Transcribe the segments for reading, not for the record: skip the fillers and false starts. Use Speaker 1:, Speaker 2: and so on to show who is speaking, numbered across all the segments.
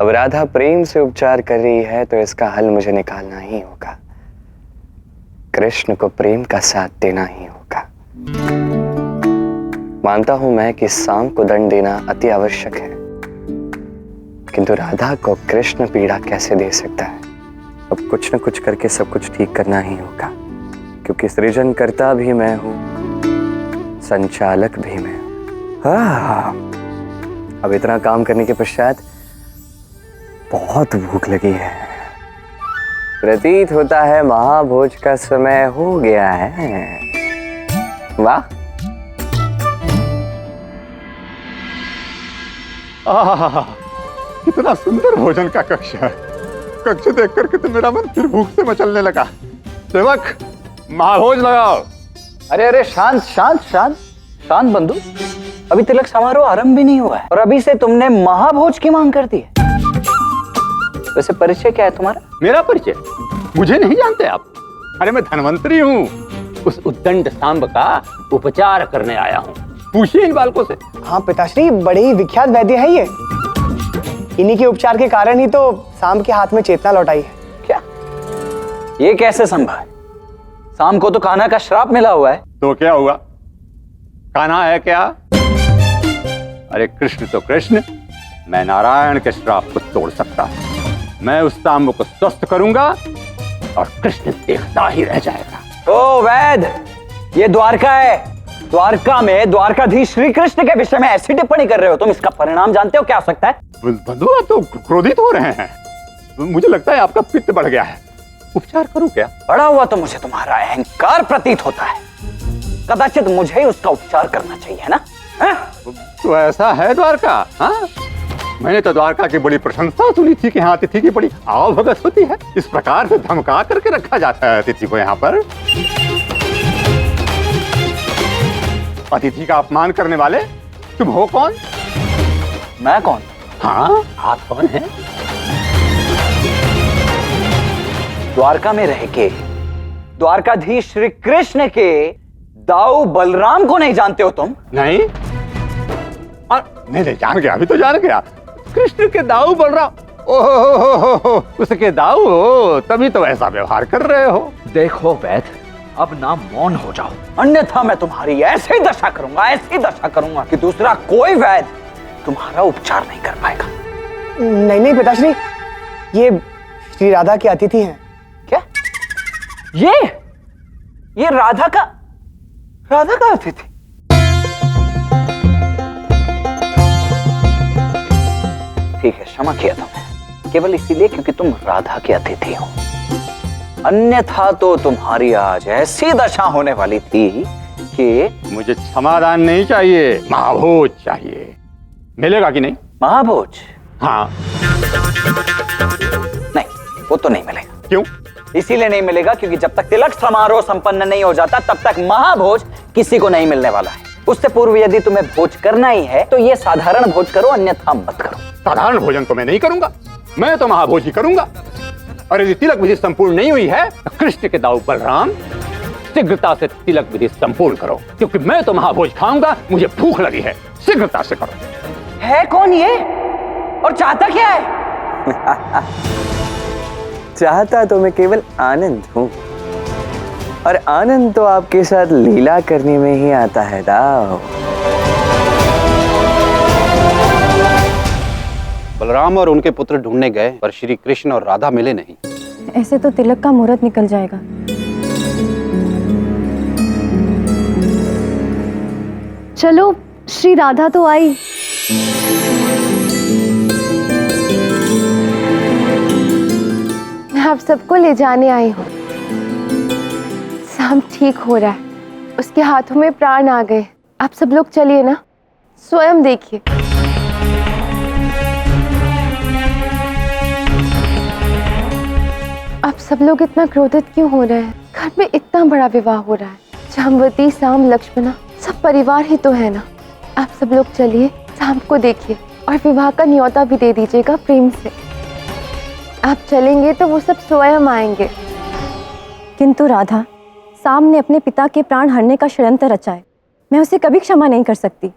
Speaker 1: अब राधा प्रेम से उपचार कर रही है तो इसका हल मुझे निकालना ही होगा। कृष्ण को प्रेम का साथ देना ही होगा। मानता हूं मैं कि सांब को दंड देना अति आवश्यक है, किंतु राधा को कृष्ण पीड़ा कैसे दे सकता है। अब कुछ न कुछ करके सब कुछ ठीक करना ही होगा, क्योंकि सृजनकर्ता भी मैं हूं, संचालक भी मैं हूं। अब इतना काम करने के पश्चात बहुत भूख लगी है। प्रतीत होता है महाभोज का समय हो गया है। वाह,
Speaker 2: कितना सुंदर भोजन का कक्ष है। कक्ष देख करके तो मेरा मन फिर भूख से मचलने लगा। सेवक, महाभोज लगाओ।
Speaker 3: अरे अरे, शांत शांत शांत शांत बंधु, अभी तिलक समारोह आरंभ भी नहीं हुआ है और अभी से तुमने महाभोज की मांग कर दी है। वैसे परिचय क्या है तुम्हारा?
Speaker 2: मेरा परिचय मुझे नहीं जानते आप? अरे मैं धनवंतरी हूँ, उस उद्दंड सांब का उपचार करने आया हूँ। पूछिए इन बालकों से।
Speaker 4: हाँ पिताश्री, बड़े ही विख्यात वैद्य है ये। इन्हीं के उपचार के कारण ही तो सांब के हाथ में चेतना लौटाई है।
Speaker 3: क्या ये कैसे संभव है? सांब को तो कान्हा का श्राप मिला हुआ है।
Speaker 2: तो क्या हुआ? कान्हा है क्या? अरे कृष्ण तो कृष्ण, मैं नारायण के श्राप को तोड़ सकता हूं। मैं उस सांब को स्वस्थ करूंगा और कृष्ण देखता ही रह जाएगा।
Speaker 3: ओ वैद्य, ये द्वारका है। द्वारका में द्वारकाधीश श्री कृष्ण के विषय में ऐसी टिप्पणी कर रहे हो तुम, इसका परिणाम जानते हो क्या हो सकता है?
Speaker 2: बंधु, आप तो क्रोधित हो रहे हैं। मुझे लगता है आपका पित्त बढ़ गया है। उपचार करूं क्या?
Speaker 3: बढ़ा हुआ तो मुझे तुम्हारा अहंकार प्रतीत होता है। कदाचित मुझे ही उसका उपचार करना चाहिए ना?
Speaker 2: तो ऐसा है द्वारका? हाँ, मैंने तो द्वारका की बड़ी प्रशंसा सुनी थी कि यहाँ अतिथि की बड़ी आवभगत होती है। इस प्रकार से धमका करके रखा जाता है अतिथि को यहाँ पर। अतिथि का अपमान करने वाले तुम हो कौन?
Speaker 3: मैं कौन?
Speaker 2: हाँ, आप कौन हैं?
Speaker 3: द्वारका में रह के द्वारकाधीश श्री कृष्ण के दाऊ बलराम को नहीं जानते हो तुम?
Speaker 2: नहीं, नहीं जान गया, अभी तो जान गया। कृष्ण के दाऊ बलराम, ओहो, उसके दाऊ हो, तभी तो ऐसा व्यवहार कर रहे हो।
Speaker 3: देखो वैद्य, अब ना मौन हो जाओ, अन्यथा मैं तुम्हारी ऐसी दशा करूंगा कि दूसरा कोई वैद्य तुम्हारा उपचार नहीं कर पाएगा।
Speaker 4: नहीं नहीं पिताश्री, ये श्री राधा के अतिथि हैं।
Speaker 3: क्या? ये राधा का अतिथि? ठीक है, क्षमा किया तुमने, केवल इसीलिए क्योंकि तुम राधा के अतिथि हो। अन्यथा तो तुम्हारी आज ऐसी दशा होने वाली थी कि
Speaker 2: मुझे क्षमादान नहीं चाहिए, महाभोज चाहिए। मिलेगा कि नहीं?
Speaker 3: महाभोज?
Speaker 2: हाँ।
Speaker 3: नहीं, वो तो नहीं मिलेगा।
Speaker 2: क्यों?
Speaker 3: इसीलिए नहीं मिलेगा क्योंकि जब तक तिलक समारोह संपन्न नहीं हो जाता तब तक महाभोज किसी को नहीं मिलने वाला है। उससे पूर्व यदि तुम्हें भोज करना ही है तो ये साधारण भोज करो, अन्यथा मत करो।
Speaker 2: साधारण भोजन तो मैं नहीं करूंगा, मैं तो महाभोज ही करूंगा। और यदि तिलक विधि संपूर्ण नहीं हुई है तो कृष्ण के दाऊ बलराम, शीघ्रता से तिलक विधि संपूर्ण करो, क्योंकि मैं तो महाभोज खाऊंगा, मुझे भूख लगी है। शीघ्रता से करो।
Speaker 3: है कौन ये और चाहता क्या है?
Speaker 1: चाहता तो मैं केवल आनंद हूं, और आनंद तो आपके साथ लीला करने में ही आता है दाऊ।
Speaker 5: बलराम और उनके पुत्र ढूंढने गए पर श्री कृष्ण और राधा मिले नहीं।
Speaker 6: ऐसे तो तिलक का मुहूर्त निकल जाएगा। चलो, श्री राधा तो आई। मैं आप सबको ले जाने आई हूँ। सांब ठीक हो रहा है, उसके हाथों में प्राण आ गए। आप सब लोग चलिए ना, स्वयं देखिए। आप सब लोग इतना क्रोधित क्यों हो रहे हैं? घर में इतना बड़ा विवाह हो रहा है, जाम्बवती, सांब, लक्ष्मणा, सब परिवार ही तो है ना। आप सब लोग चलिए, सांब को देखिए और विवाह का न्योता भी दे दीजिएगा प्रेम से। आप चलेंगे तो वो सब स्वयं आएंगे। किंतु राधा, सांब ने अपने पिता के प्राण हरने का षड्यंत्र रचा है। मैं उसे कभी क्षमा नहीं कर सकती।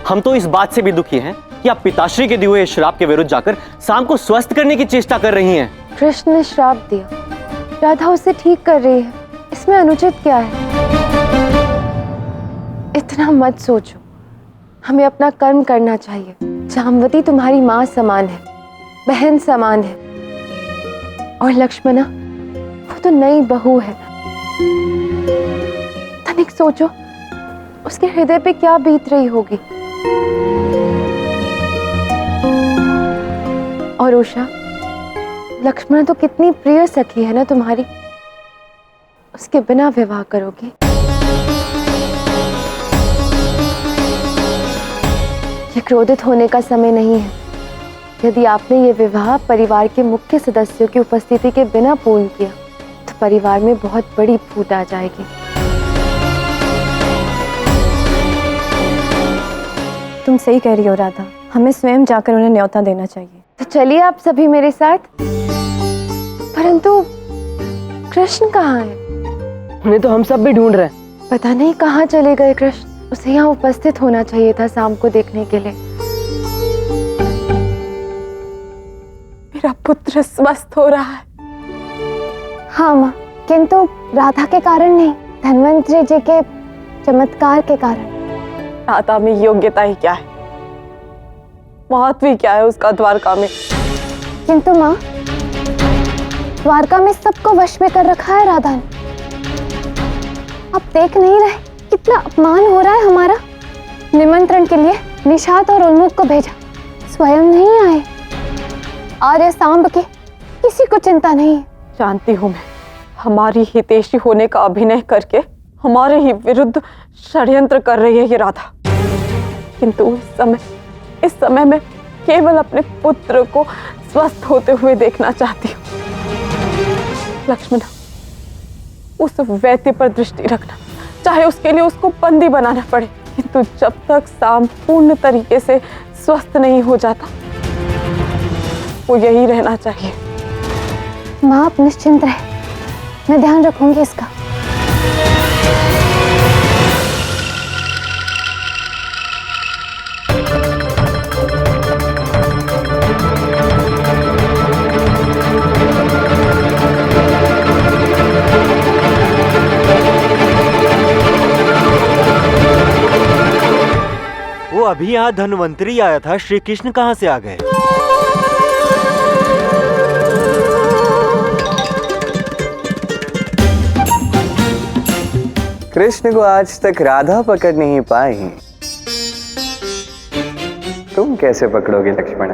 Speaker 7: हम तो इस बात से भी दुखी हैं कि आप पिताश्री के दिए हुए श्राप के विरुद्ध जाकर शाम को स्वस्थ करने की चेष्टा कर रही हैं।
Speaker 6: कृष्ण ने श्राप दिया, राधा उसे ठीक कर रही है, इसमें अनुचित क्या है? इतना मत सोचो, हमें अपना कर्म करना चाहिए। जामवती तुम्हारी माँ समान है, बहन समान है, और लक्ष्मणा वो तो नई बहू है। तनिक सोचो उसके हृदय पे क्या बीत रही होगी। और उषा, लक्ष्मण तो कितनी प्रिय सखी है ना तुम्हारी, उसके बिना विवाह करोगी? ये क्रोधित होने का समय नहीं है। यदि आपने ये विवाह परिवार के मुख्य सदस्यों की उपस्थिति के बिना पूर्ण किया तो परिवार में बहुत बड़ी फूट आ जाएगी।
Speaker 8: तुम सही कह रही हो राधा, हमें स्वयं जाकर उन्हें न्योता देना चाहिए।
Speaker 6: तो चलिए आप सभी मेरे साथ। परंतु कृष्ण कहाँ है?
Speaker 4: उन्हें तो हम सब भी ढूंढ रहे हैं।
Speaker 6: पता नहीं कहाँ चले गए कृष्ण। उसे यहाँ उपस्थित होना चाहिए था शाम को देखने के लिए।
Speaker 8: मेरा पुत्र स्वस्थ हो रहा है।
Speaker 6: हाँ माँ, किंतु राधा के कारण नहीं, धन्वंतरी जी के चमत्कार के कारण।
Speaker 8: राधा में योग्यता ही क्या है, महत्व ही क्या है उसका द्वारका में?
Speaker 6: किंतु माँ, द्वारका में सबको वश में कर रखा है राधा ने। आप देख नहीं रहे कितना अपमान हो रहा है हमारा? निमंत्रण के लिए निषाद और उन्मुख को भेजा, स्वयं नहीं आए। आर्य सांब की किसी को चिंता नहीं है।
Speaker 8: जानती हूँ मैं, हमारी हितैषी होने का अभिनय करके हमारे ही विरुद्ध षड्यंत्र कर रही है ये राधा। किंतु इस समय मैं केवल अपने पुत्र को स्वस्थ होते हुए देखना चाहती हूँ। लक्ष्मण, उस वैद्य पर दृष्टि रखना, चाहे उसके लिए उसको बंदी बनाना पड़े, किंतु जब तक शाम पूर्ण तरीके से स्वस्थ नहीं हो जाता वो यही रहना चाहिए।
Speaker 6: माँ आप निश्चिंत रहे, मैं ध्यान रखूंगी इसका।
Speaker 7: वो अभी यहाँ धन्वंतरी आया था, श्री कृष्ण कहाँ से आ गए?
Speaker 1: कृष्ण को आज तक राधा पकड़ नहीं पाई, तुम कैसे पकड़ोगे लक्ष्मण?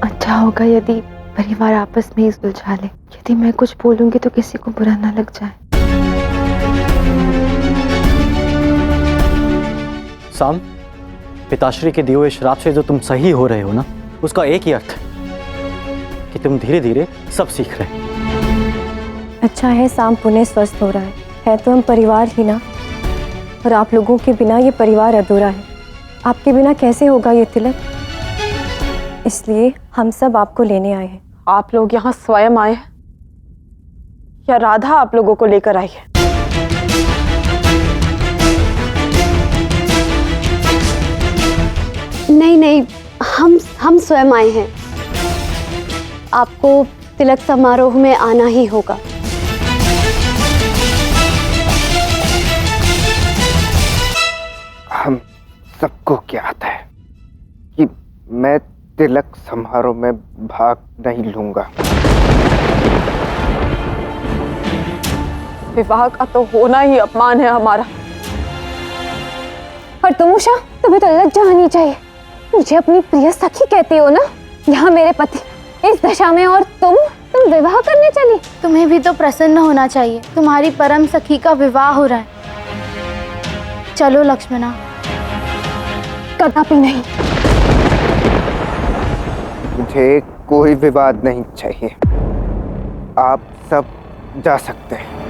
Speaker 6: अच्छा होगा यदि परिवार आपस में ही सुलझा ले। यदि मैं कुछ बोलूंगी तो किसी को बुरा ना लग जाए।
Speaker 7: शाम, पिताश्री के दिए हुए श्राप से जो तुम सही हो रहे हो ना, उसका एक ही अर्थ है कि तुम धीरे धीरे सब सीख रहे हो।
Speaker 8: अच्छा है शाम पुनः स्वस्थ हो रहा है तो हम परिवार ही ना, और आप लोगों के बिना ये परिवार अधूरा है। आपके बिना कैसे होगा ये तिलक? इसलिए हम सब आपको लेने आए हैं।
Speaker 9: आप लोग यहाँ स्वयं आए हैं या राधा आप लोगों को लेकर आई है?
Speaker 10: नहीं, हम स्वयं आए हैं। आपको तिलक समारोह में आना ही होगा।
Speaker 11: हम सबको क्या आता है कि मैं तिलक समारोह में भाग नहीं लूंगा।
Speaker 9: विवाह का तो होना ही अपमान है हमारा।
Speaker 6: पर तुम उषा, तुम्हें तो लज्जा आनी चाहिए। मुझे अपनी प्रिय सखी कहती हो ना? यहाँ मेरे पति इस दशा में और तुम विवाह करने चली।
Speaker 10: तुम्हें भी तो प्रसन्न होना चाहिए, तुम्हारी परम सखी का विवाह हो रहा है। चलो लक्ष्मणा।
Speaker 6: कदापि नहीं।
Speaker 11: मुझे कोई विवाद नहीं चाहिए, आप सब जा सकते हैं।